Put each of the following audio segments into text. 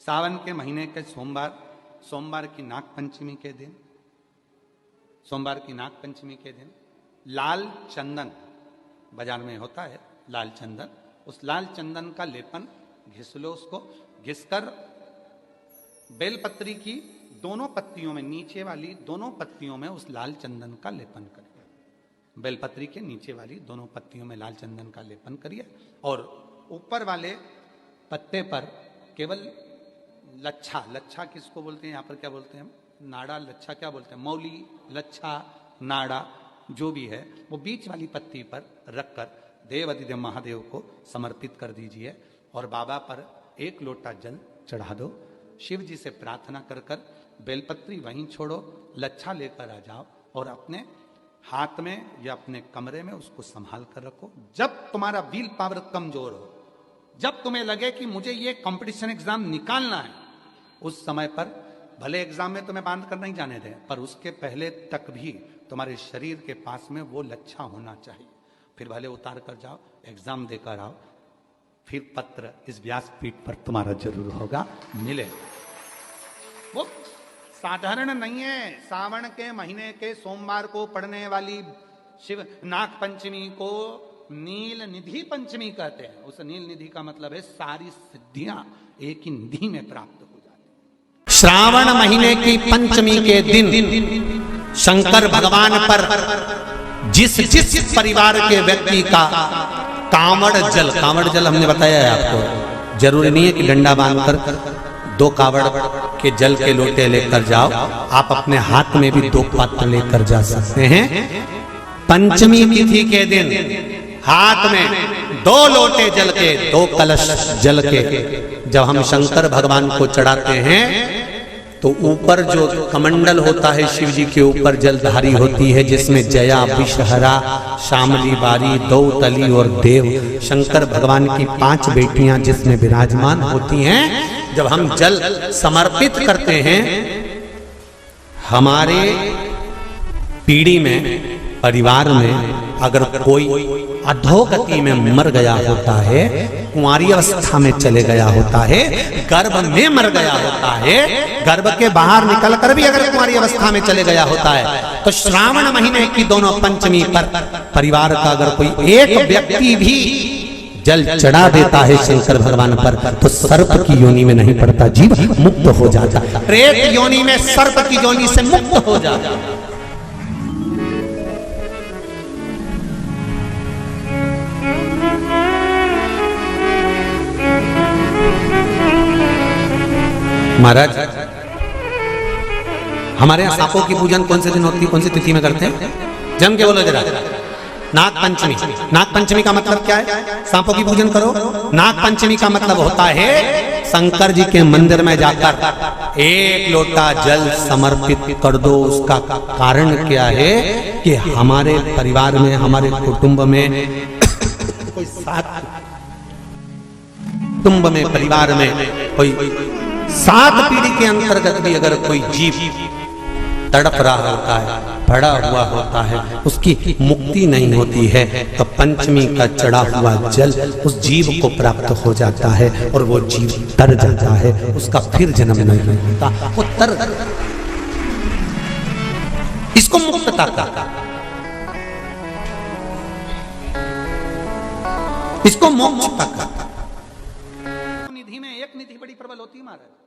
सावन के महीने के सोमवार की नाग पंचमी के दिन, सोमवार की नाग पंचमी के दिन लाल चंदन बाजार में होता है, लाल चंदन, उस लाल चंदन का लेपन घिस लो। उसको घिसकर बेलपत्री की दोनों पत्तियों में, नीचे वाली दोनों पत्तियों में उस लाल चंदन का लेपन करिए। बेलपत्री के नीचे वाली दोनों पत्तियों में लाल चंदन का लेपन करिए और ऊपर वाले पत्ते पर केवल लच्छा, लच्छा किसको बोलते हैं यहाँ पर, क्या बोलते हैं, नाड़ा, लच्छा क्या बोलते हैं, मौली, लच्छा, नाड़ा जो भी है, वो बीच वाली पत्ती पर रखकर देव अधिदेव महादेव को समर्पित कर दीजिए और बाबा पर एक लोटा जल चढ़ा दो। शिव जी से प्रार्थना कर कर बेलपत्री वहीं छोड़ो, लच्छा लेकर आ जाओ और अपने हाथ में या अपने कमरे में उसको संभाल कर रखो। जब तुम्हारा विल पावर कमजोर हो, जब तुम्हें लगे कि मुझे ये कंपटीशन एग्जाम निकालना है, उस समय पर भले एग्जाम में तुम्हें बांध कर नहीं जाने दें, पर उसके पहले तक भी तुम्हारे शरीर के पास में वो लच्छा होना चाहिए। फिर भले उतार कर जाओ, एग्जाम देकर आओ, फिर पत्र इस व्यासपीठ पर तुम्हारा जरूर होगा, मिले। वो साधारण नहीं है। सावन के महीने के सोमवार को पड़ने वाली शिव नाग पंचमी को नील निधि पंचमी कहते हैं। उस नील निधि का मतलब है सारी सिद्धियां एक ही निधि में प्राप्त हो जाती। श्रावण महीने की पंचमी के दिन शंकर भगवान पर जिस जिस परिवार के व्यक्ति का कांवड़ जल हमने बताया है आपको, जरूरी नहीं है कि डंडा बांधकर 2 कावड़ के जल के लोटे लेकर जाओ, आप अपने हाथ में भी 2 पात्र लेकर जा सकते हैं। पंचमी तिथि के दिन हाथ में 2 लोटे जल के, 2 कलश जल के जब हम शंकर भगवान को चढ़ाते हैं तो ऊपर जो कमंडल होता है शिव जी के ऊपर जलधारी होती है, जिसमें जया, विषहरा, शामली बारी, दौतली और देव, शंकर भगवान की 5 बेटियां जिसमें विराजमान होती हैं। जब हम जल समर्पित करते हैं, हमारे पीढ़ी में, परिवार में अगर कोई अधोगति में मर गया होता है, कुंवारी अवस्था में चले गया होता है, गर्भ में मर गया होता है, गर्भ के बाहर निकल कर भी अगर कुंवारी अवस्था में चले गया होता है, तो श्रावण महीने की दोनों पंचमी पर परिवार का अगर कोई एक व्यक्ति भी जल चढ़ा देता है शंकर भगवान पर, तो सर्प की योनि में नहीं पड़ता, जीव मुक्त हो जाता, प्रेत योनि में सर्प की योनि से मुक्त हो जाता। महाराज, हमारे यहाँ सांपों की पूजन कौन से दिन होती है, कौन सी तिथि में करते हैं? जम के बोलो जरा। नाग पंचमी। नाग पंचमी का मतलब क्या है? सांपों की पूजन करो। नाग पंचमी का मतलब होता है शंकर जी के मंदिर में जाकर 1 लोटा जल समर्पित कर दो। उसका कारण क्या है कि हमारे परिवार में, हमारे कुटुंब में कोई कुटुंब में, परिवार में कोई 7 पीढ़ी के अंतर्गत भी अगर कोई जीव तड़प रहा होता है, पड़ा हुआ होता है, उसकी मुक्ति नहीं होती है, तो पंचमी का चढ़ा हुआ जल उस जीव को प्राप्त हो जाता है और वो जीव तर जाता है, उसका फिर जन्म नहीं होता, वो तर, इसको मुक्तता का, इसको मोक्षता का। निधि में एक निधि बड़ी प्रबल होती है महाराज।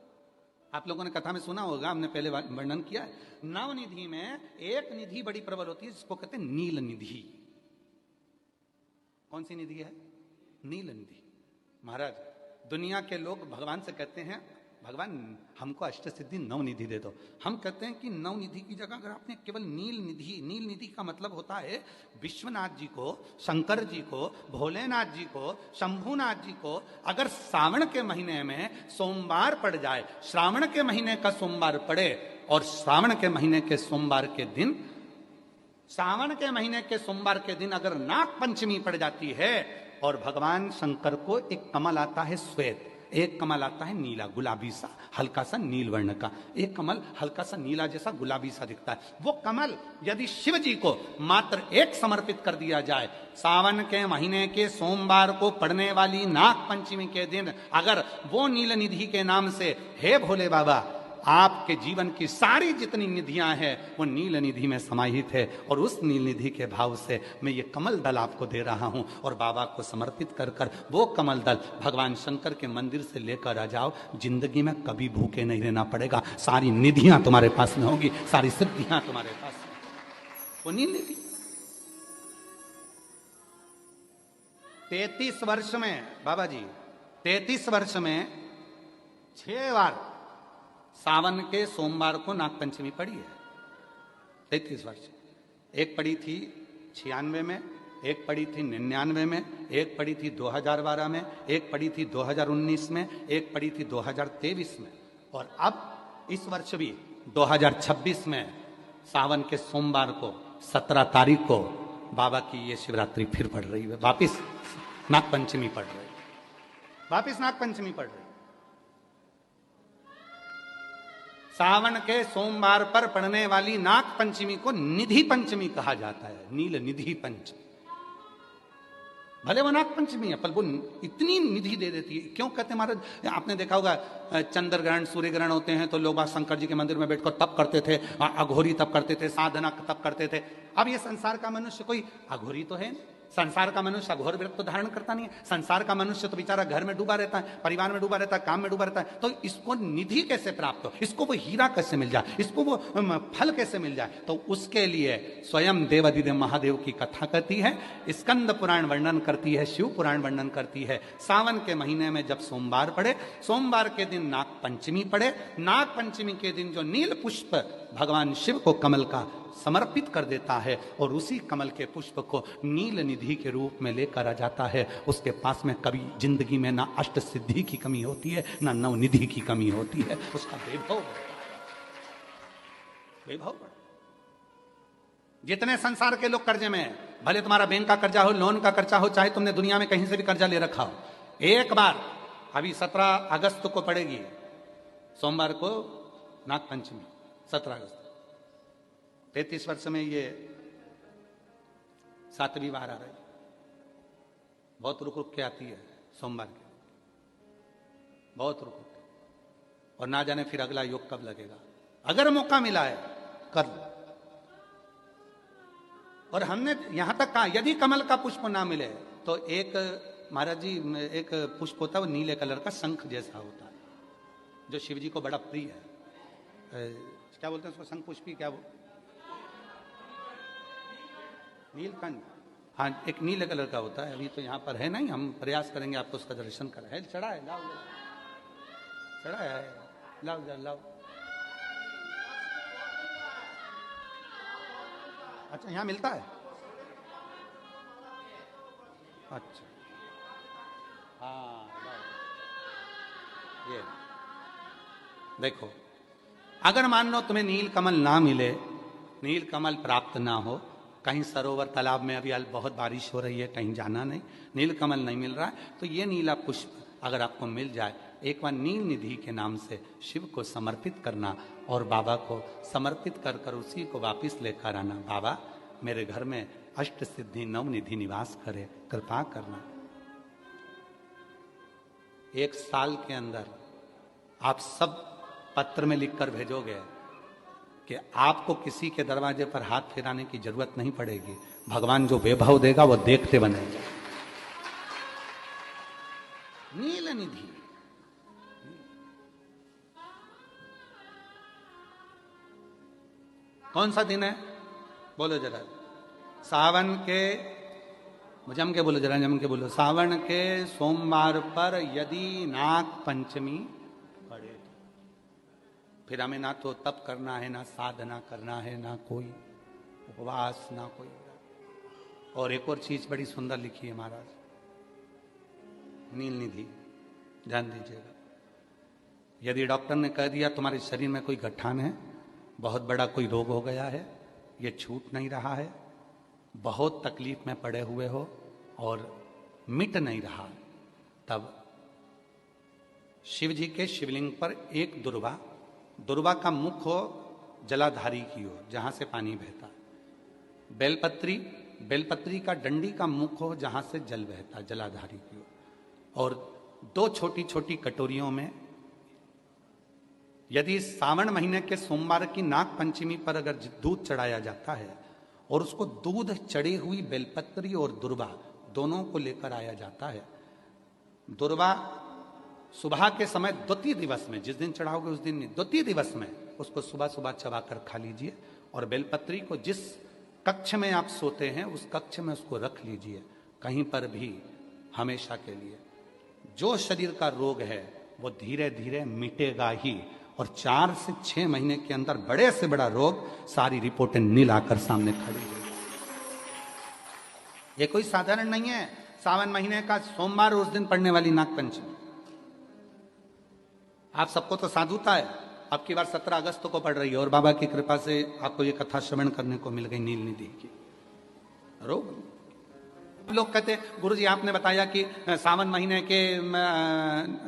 आप लोगों ने कथा में सुना होगा, हमने पहले वर्णन किया है, नवनिधि में एक निधि बड़ी प्रबल होती है जिसको कहते हैं नील निधि। कौन सी निधि है? नील निधि। महाराज, दुनिया के लोग भगवान से कहते हैं, भगवान हमको अष्ट सिद्धि नवनिधि दे दो। हम कहते हैं कि नवनिधि की जगह अगर आपने केवल नील निधि का मतलब होता है विश्वनाथ जी को, शंकर जी को, भोलेनाथ जी को, शंभुनाथ जी को अगर सावन के महीने में सोमवार पड़ जाए, श्रावण के महीने का सोमवार पड़े और श्रावण के महीने के सोमवार के दिन, सावन के महीने के सोमवार के दिन अगर नाग पंचमी पड़ जाती है और भगवान शंकर को एक कमल आता है श्वेत, एक कमल आता है नीला गुलाबी सा, हल्का सा नील वर्ण का, एक कमल हल्का सा नीला जैसा गुलाबी सा दिखता है। वो कमल यदि शिव जी को मात्र एक समर्पित कर दिया जाए, सावन के महीने के सोमवार को पड़ने वाली नाग पंचमी के दिन अगर वो नील निधि के नाम से, हे भोले बाबा आपके जीवन की सारी जितनी निधियां हैं वो नील निधि में समाहित है, और उस नील निधि के भाव से मैं ये कमल दल आपको दे रहा हूं, और बाबा को समर्पित कर कर वो कमल दल भगवान शंकर के मंदिर से लेकर आ जाओ, जिंदगी में कभी भूखे नहीं रहना पड़ेगा, सारी निधियां तुम्हारे पास में होगी, सारी सिद्धियां तुम्हारे पास में। वो नील निधि 33 वर्ष में बाबा जी 33 वर्ष में 6 बार सावन के सोमवार को नागपंचमी पड़ी है। 33 वर्ष, एक पड़ी थी 96 में, एक पड़ी थी 99 में, एक पड़ी थी 2012 में, एक पड़ी थी 2019 में, एक पड़ी थी 2023 में, और अब इस वर्ष भी 2026 में सावन के सोमवार को 17 तारीख को बाबा की ये शिवरात्रि फिर पड़ रही है, वापिस नागपंचमी पड़ रही है, वापिस नागपंचमी पड़ रही है। सावन के सोमवार पर पड़ने वाली नाग पंचमी को निधि पंचमी कहा जाता है, नील निधि पंचमी। भले वो नाग पंचमी है पर वो इतनी निधि दे देती है। क्यों कहते हैं महाराज, आपने देखा होगा चंद्र ग्रहण सूर्य ग्रहण होते हैं तो लोग शंकर जी के मंदिर में बैठकर तप करते थे, अघोरी तप करते थे, साधना तप करते थे। अब ये संसार का मनुष्य कोई अघोरी तो है नहीं, संसार का मनुष्य अघोर व्रत तो धारण करता नहीं है, संसार का मनुष्य तो बेचारा घर में डूबा रहता है, परिवार में डूबा रहता है, काम में डूबा रहता है, तो इसको निधि कैसे प्राप्त हो, इसको वो हीरा कैसे मिल जाए, इसको वो फल कैसे मिल जाए। तो उसके लिए स्वयं देवाधिदेव महादेव की कथा कहती है, स्कंद पुराण वर्णन करती है, शिव पुराण वर्णन करती है। सावन के महीने में जब सोमवार पड़े, सोमवार के दिन नाग पंचमी पड़े, नाग पंचमी के दिन जो नील पुष्प भगवान शिव को कमल का समर्पित कर देता है और उसी कमल के पुष्प को नील निधि के रूप में लेकर आ जाता है, उसके पास में कभी जिंदगी में ना अष्ट सिद्धि की कमी होती है ना नव निधि की कमी होती है, उसका वैभव वैभव। जितने संसार के लोग कर्जे में है, भले तुम्हारा बैंक का कर्जा हो, लोन का कर्जा हो, चाहे तुमने दुनिया में कहीं से भी कर्जा ले रखा हो, एक बार अभी 17 अगस्त को पड़ेगी, सोमवार को नाग पंचमी 17 अगस्त, 33 वर्ष में ये 7वीं बार आ रही है। बहुत रुक रुक के आती है सोमवार के, बहुत रुक रुक के, और ना जाने फिर अगला योग कब लगेगा। अगर मौका मिला है कर लो। और हमने यहां तक कहा यदि कमल का पुष्प ना मिले तो एक महाराज जी एक पुष्प होता है, वो नीले कलर का शंख जैसा होता है, जो शिव जी को बड़ा प्रिय है। क्या बोलते हैं उसको, शंख पुष्पी, क्या नीलकंठ, हाँ एक नीले कलर का होता है। अभी तो यहाँ पर है नहीं, हम प्रयास करेंगे आपको उसका दर्शन कराए। चढ़ा है, लाओ चढ़ा है, लाओ लाओ। अच्छा यहाँ मिलता है, अच्छा हाँ ये देखो, अगर मान लो तुम्हें नील कमल ना मिले, नील कमल प्राप्त ना हो, कहीं सरोवर तालाब में अभी बहुत बारिश हो रही है, कहीं जाना नहीं, नील कमल नहीं मिल रहा है, तो ये नीला पुष्प अगर आपको मिल जाए, एक बार नील निधि के नाम से शिव को समर्पित करना और बाबा को समर्पित कर कर उसी को वापिस लेकर आना। बाबा मेरे घर में अष्ट सिद्धि नव निधि निवास करे, कृपा करना। 1 साल के अंदर आप सब पत्र में लिखकर भेजोगे कि आपको किसी के दरवाजे पर हाथ फिराने की जरूरत नहीं पड़ेगी, भगवान जो वैभव देगा वो देखते बनेगा। नील निधि, कौन सा दिन है बोलो जरा, सावन के, जम के बोलो जरा, जम के बोलो, सावन के सोमवार पर यदि नाग पंचमी पड़े, फिर हमें ना तो तप करना है, ना साधना करना है, ना कोई उपवास, ना कोई। और एक और चीज बड़ी सुंदर लिखी है महाराज, नील निधि, ध्यान दीजिएगा। यदि डॉक्टर ने कह दिया तुम्हारे शरीर में कोई गठान है, बहुत बड़ा कोई रोग हो गया है, ये छूट नहीं रहा है, बहुत तकलीफ में पड़े हुए हो और मिट नहीं रहा, तब शिव जी के शिवलिंग पर एक दुर्वा, दुर्वा का मुख हो जलाधारी की ओर जहां से पानी बहता है। बेलपत्री, बेलपत्री का डंडी का मुख हो जहां से जल बहता है जलाधारी की ओर। और दो छोटी छोटी कटोरियों में, यदि सावन महीने के सोमवार की नाग पंचमी पर अगर दूध चढ़ाया जाता है और उसको दूध चढ़ी हुई बेलपत्री और दुर्वा दोनों को लेकर आया जाता है, दुर्वा सुबह के समय द्वितीय दिवस में, जिस दिन चढ़ाओगे उस दिन नहीं, द्वितीय दिवस में उसको सुबह सुबह चबाकर खा लीजिए। और बेलपत्री को जिस कक्ष में आप सोते हैं उस कक्ष में उसको रख लीजिए, कहीं पर भी, हमेशा के लिए। जो शरीर का रोग है वो धीरे धीरे मिटेगा ही, और 4 से 6 महीने के अंदर बड़े से बड़ा रोग सारी रिपोर्टें नील आकर सामने खड़ी है। ये कोई साधारण नहीं है। सावन महीने का सोमवार उस दिन पड़ने वाली नाग पंचमी। आप सबको तो साधुता है, अब की बार 17 अगस्त को पड़ रही है और बाबा की कृपा से आपको ये कथा श्रवण करने को मिल गई नील निधि की। रोग लोग कहते गुरुजी आपने बताया कि सावन महीने के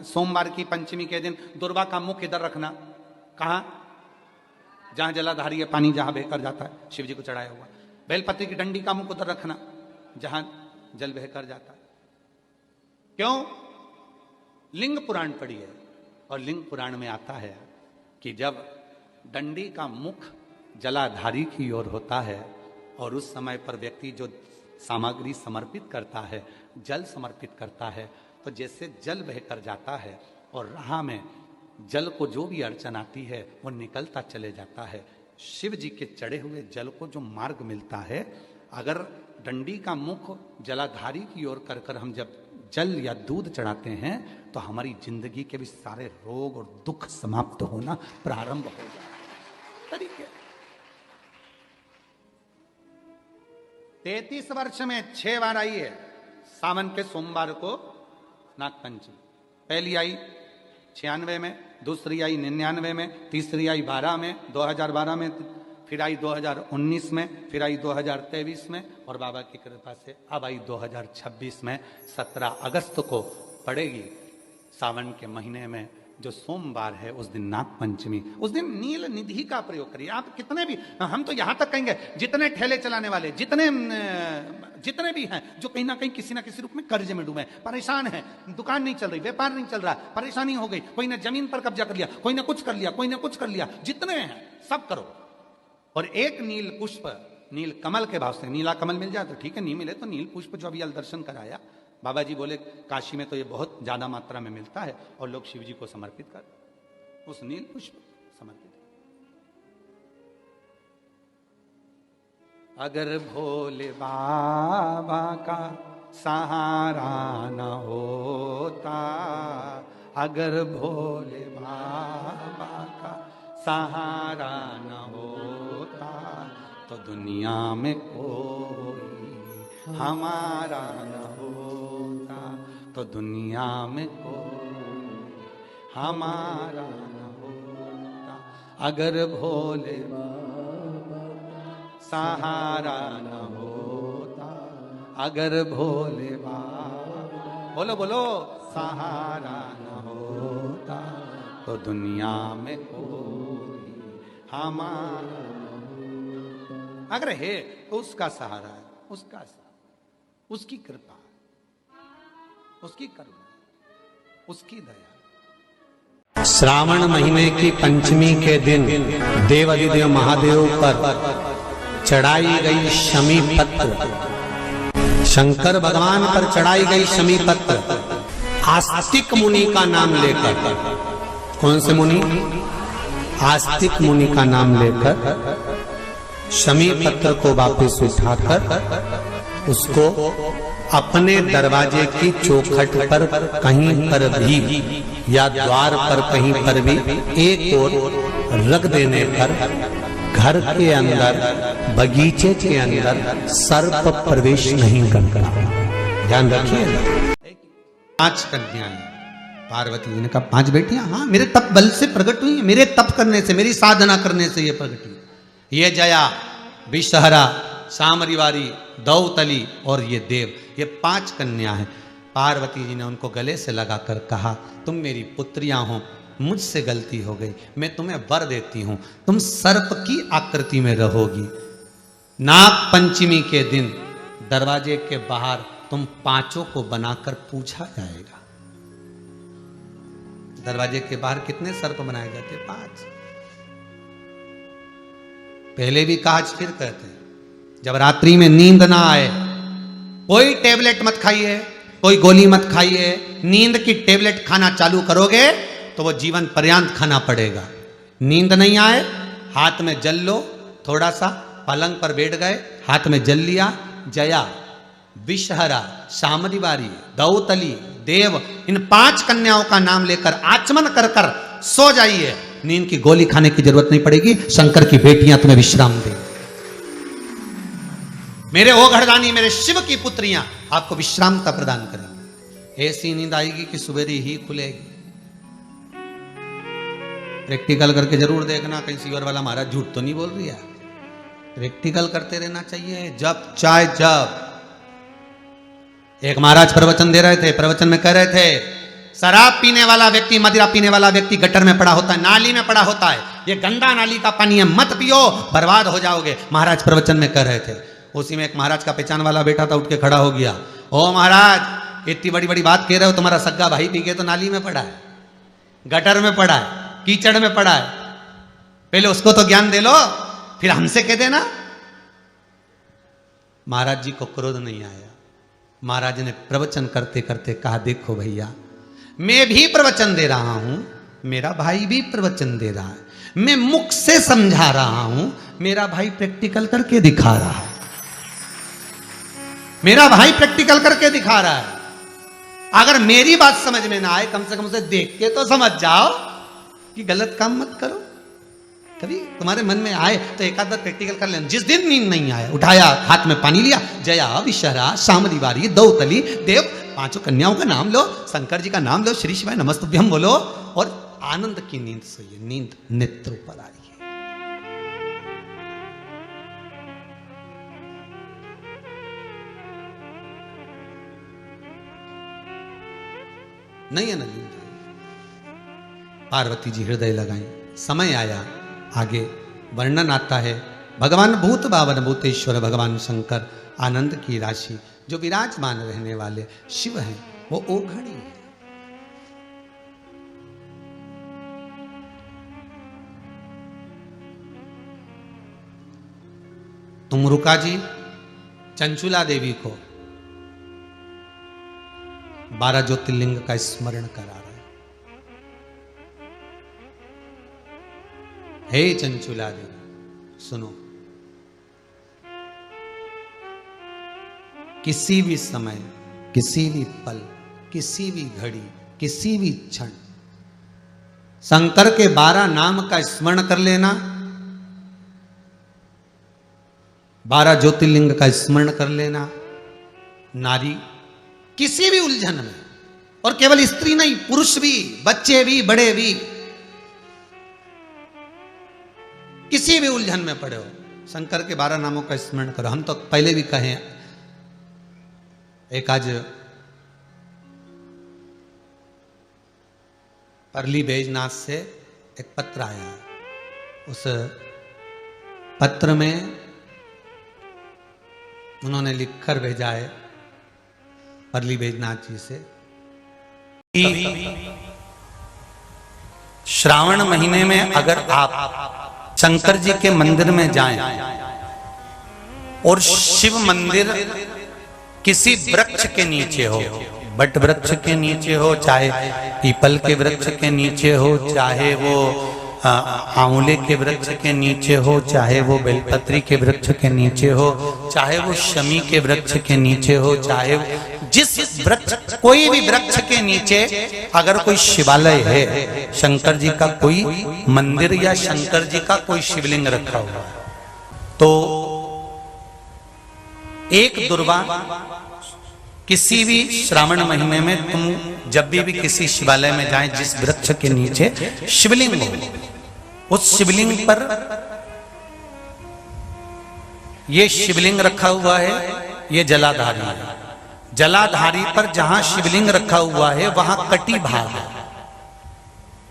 सोमवार की पंचमी के दिन दुर्वा का मुख इधर रखना, कहां? जहां जलाधारी है, पानी जहां बहकर जाता है, शिव जी को चढ़ाया हुआ। बेलपत्री की डंडी का मुख उधर रखना जहां जल बहकर जाता है। क्यों? लिंग पुराण पढ़ी है और लिंग पुराण में आता है कि जब डंडी का मुख जलाधारी की ओर होता है और उस समय पर व्यक्ति जो सामग्री समर्पित करता है, जल समर्पित करता है, तो जैसे जल बहकर जाता है और राह में जल को जो भी अड़चन आती है वो निकलता चले जाता है। शिव जी के चढ़े हुए जल को जो मार्ग मिलता है, अगर डंडी का मुख जलाधारी की ओर कर कर हम जब जल या दूध चढ़ाते हैं तो हमारी जिंदगी के भी सारे रोग और दुख समाप्त होना प्रारंभ हो जाए। तरीके 33 वर्ष में 6 बार आई है सावन के सोमवार को नागपंचमी। पहली आई 96 में, दूसरी आई 99 में, तीसरी आई 12 में, 2012 में, फिर आई 2019 में, फिर आई 2023 में, और बाबा की कृपा से अब आई 2026 में। 17 अगस्त को पड़ेगी सावन के महीने में जो सोमवार है, उस दिन नाग पंचमी। उस दिन नील निधि का प्रयोग करिए। आप कितने भी, हम तो यहां तक कहेंगे जितने ठेले चलाने वाले, जितने भी हैं जो कहीं ना कहीं किसी ना किसी रूप में कर्ज में डूबे, परेशान है, दुकान नहीं चल रही, व्यापार नहीं चल रहा, परेशानी हो गई, कोई ने जमीन पर कब्जा कर लिया, कोई ने कुछ कर लिया, कोई ने कुछ कर लिया, जितने हैं सब करो और एक नील पुष्प, नील कमल के भाव से, नीला कमल मिल जाए तो ठीक है, नहीं मिले तो नील पुष्प जो अभी दर्शन कराया बाबा जी बोले काशी में तो ये बहुत ज्यादा मात्रा में मिलता है और लोग शिव जी को समर्पित कर, उस नील पुष्प समर्पित। अगर भोले बाबा का सहारा न होता, अगर भोले बाबा का सहारा न होता तो दुनिया में कोई हमारा न होता, तो दुनिया में कोई हमारा न होता। अगर भोले बाबा सहारा न होता, अगर भोले बाबा, बोलो बोलो, सहारा न होता तो दुनिया में कोई हमारा, अगर है तो उसका सहारा है, उसका सहारा, उसकी कृपा, उसकी करुणा, उसकी दया। श्रावण महीने की पंचमी के दिन देवाधिदेव महादेव पर चढ़ाई गई शमी पत्र, शंकर भगवान पर चढ़ाई गई शमी पत्र आस्तिक मुनि का नाम लेकर, कौन से मुनि? आस्तिक मुनि का नाम लेकर शमी पत्र को वापस उठाकर उसको अपने दरवाजे की चौखट पर कहीं पर भी या द्वार पर कहीं पर भी एक ओर रख देने पर घर के अंदर, बगीचे के अंदर सर्प प्रवेश नहीं करता। ध्यान रखिए। 5 कन्याएं, पार्वती जी ने कहा 5 बेटियां, हाँ मेरे तप बल से प्रकट हुई, मेरे तप करने से, मेरी साधना करने से ये प्रकट हुई। ये जया, विषहरा, सामरीवारी, दौतली और ये देव, ये 5 कन्या हैं। पार्वती जी ने उनको गले से लगाकर कहा, तुम मेरी पुत्रियां हो, मुझसे गलती हो गई, मैं तुम्हें वर देती हूं, तुम सर्प की आकृति में रहोगी। नाग पंचमी के दिन दरवाजे के बाहर तुम पांचों को बनाकर पूछा जाएगा। दरवाजे के बाहर कितने सर्प बनाए जाते? 5। पहले भी कहा, फिर कहते, जब रात्रि में नींद ना आए, कोई टेबलेट मत खाइए, कोई गोली मत खाइए। नींद की टेबलेट खाना चालू करोगे तो वो जीवन पर्यंत खाना पड़ेगा। नींद नहीं आए, हाथ में जल लो, थोड़ा सा पलंग पर बैठ गए, हाथ में जल लिया, जया, विषहरा, शामदिवारी, दौतली, देव, इन 5 कन्याओं का नाम लेकर आचमन कर कर सो जाइए। नींद की गोली खाने की जरूरत नहीं पड़ेगी, शंकर की बेटियां तुम्हें विश्राम देंगी। मेरे ओघड़दानी, मेरे शिव की पुत्रियां आपको विश्रामता प्रदान करेंगी। ऐसी नींद आएगी कि सवेरे ही खुलेगी। प्रैक्टिकल करके जरूर देखना, कहीं सीवर वाला महाराज झूठ तो नहीं बोल रही है। प्रैक्टिकल करते रहना चाहिए। जब चाहे जब। एक महाराज प्रवचन दे रहे थे, प्रवचन में कह रहे थे, शराब पीने वाला व्यक्ति, मदिरा पीने वाला व्यक्ति गटर में पड़ा होता है, नाली में पड़ा होता है, ये गंदा नाली का पानी है, मत पियो, बर्बाद हो जाओगे। महाराज प्रवचन में कह रहे थे। उसी में एक महाराज का पहचान वाला बेटा था, उठ के खड़ा हो गया, ओ महाराज इतनी बड़ी बड़ी बात कह रहे हो, तुम्हारा सग्गा भाई पी के तो नाली में पड़ा है, गटर में पड़ा है, कीचड़ में पड़ा है, पहले उसको तो ज्ञान दे लो, फिर हमसे कह देना। महाराज जी को क्रोध नहीं आया। महाराज ने प्रवचन करते करते कहा, देखो भैया, मैं भी प्रवचन दे रहा हूं, मेरा भाई भी प्रवचन दे रहा है, मैं मुख से समझा रहा हूं, मेरा भाई प्रैक्टिकल करके दिखा रहा है, मेरा भाई प्रैक्टिकल करके दिखा रहा है। अगर मेरी बात समझ में ना आए, कम से कम उसे देख के तो समझ जाओ कि गलत काम मत करो। कभी तुम्हारे मन में आए तो एक आध बार प्रैक्टिकल कर लेना। जिस दिन नींद नहीं आया, उठाया, हाथ में पानी लिया, जया, विषहरा, शामदिवारी, दौतली, देव, 5 कन्याओं का नाम लो, शंकर जी का नाम लो, श्री शिवाय नमस्तुभ्यम बोलो और आनंद की नींद सोइए। नींद नेत्रों पर आ रही है। नहीं है ना नींद? पार्वती जी हृदय लगाएं। समय आया, आगे वर्णन आता है। भगवान भूत भावन भूतेश्वर भगवान शंकर आनंद की राशि जो विराजमान रहने वाले शिव हैं, वो ओघड़ी है। तुमरुका जी चंचुला देवी को 12 ज्योतिर्लिंग का स्मरण करा रहे। हे चंचुला देवी, सुनो, किसी भी समय, किसी भी पल, किसी भी घड़ी, किसी भी क्षण शंकर के 12 नाम का स्मरण कर लेना, 12 ज्योतिर्लिंग का स्मरण कर लेना। नारी किसी भी उलझन में, और केवल स्त्री नहीं, पुरुष भी, बच्चे भी, बड़े भी, किसी भी उलझन में पड़े हो, शंकर के 12 नामों का स्मरण करो। हम तो पहले भी कहे, एक आज परली बैजनाथ से एक पत्र आया। उस पत्र में उन्होंने लिखकर भेजा है परली बैजनाथ जी से, श्रावण महीने में अगर आप शंकर जी के मंदिर में जाएं और शिव मंदिर किसी वृक्ष के नीचे हो, बट वृक्ष के नीचे हो, चाहे पीपल के वृक्ष के नीचे हो, चाहे वो आंवले के वृक्ष के नीचे हो, चाहे वो बेलपत्री के वृक्ष के नीचे हो, चाहे वो शमी के वृक्ष के नीचे हो, चाहे जिस वृक्ष, कोई भी वृक्ष के नीचे अगर कोई शिवालय है, शंकर जी का कोई मंदिर या शंकर जी का कोई शिवलिंग रखा हुआ है, तो एक दुर्वा किसी भी श्रावण महीने में तुम जब भी किसी शिवालय में जाएं, जिस वृक्ष के नीचे शिवलिंग हो, उस शिवलिंग पर ये शिवलिंग रखा हुआ है, ये जलाधारी है, जलाधारी पर जहां शिवलिंग रखा हुआ है वहां कटी भाग है।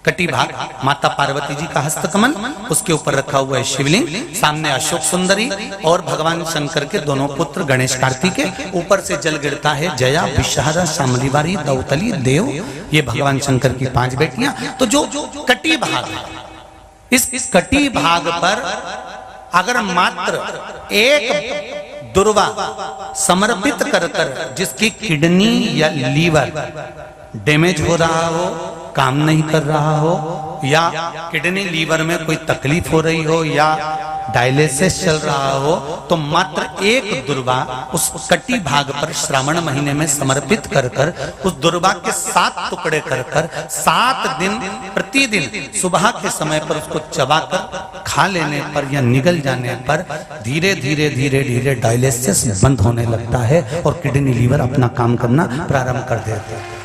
कटी भाग माता पार्वती जी का हस्तकमल, उसके ऊपर रखा हुआ है शिवलिंग, सामने अशोक सुंदरी और भगवान शंकर के दोनों पुत्र गणेश कार्तिकेय, ऊपर से जल गिरता है जया, विषहारा, शामलीवारी, दौतली, देव, ये भगवान शंकर की 5 बेटियां। तो जो कटी भाग है, इस कटी भाग पर अगर मात्र एक दुर्वा समर्पित कर कर जिसकी किडनी या लीवर डैमेज हो रहा हो, काम नहीं कर रहा हो, या किडनी लीवर में कोई तकलीफ हो रही हो, या डायलिसिस चल रहा हो, तो मात्र एक दुर्वा उस कटी भाग पर श्रावण महीने में समर्पित कर कर उस दुर्वा के 7 टुकड़े कर कर 7 दिन प्रतिदिन सुबह के समय पर उसको चबाकर खा लेने पर या निगल जाने पर धीरे धीरे धीरे धीरे डायलिसिस बंद होने लगता है और किडनी लीवर अपना काम करना प्रारंभ कर देते हैं।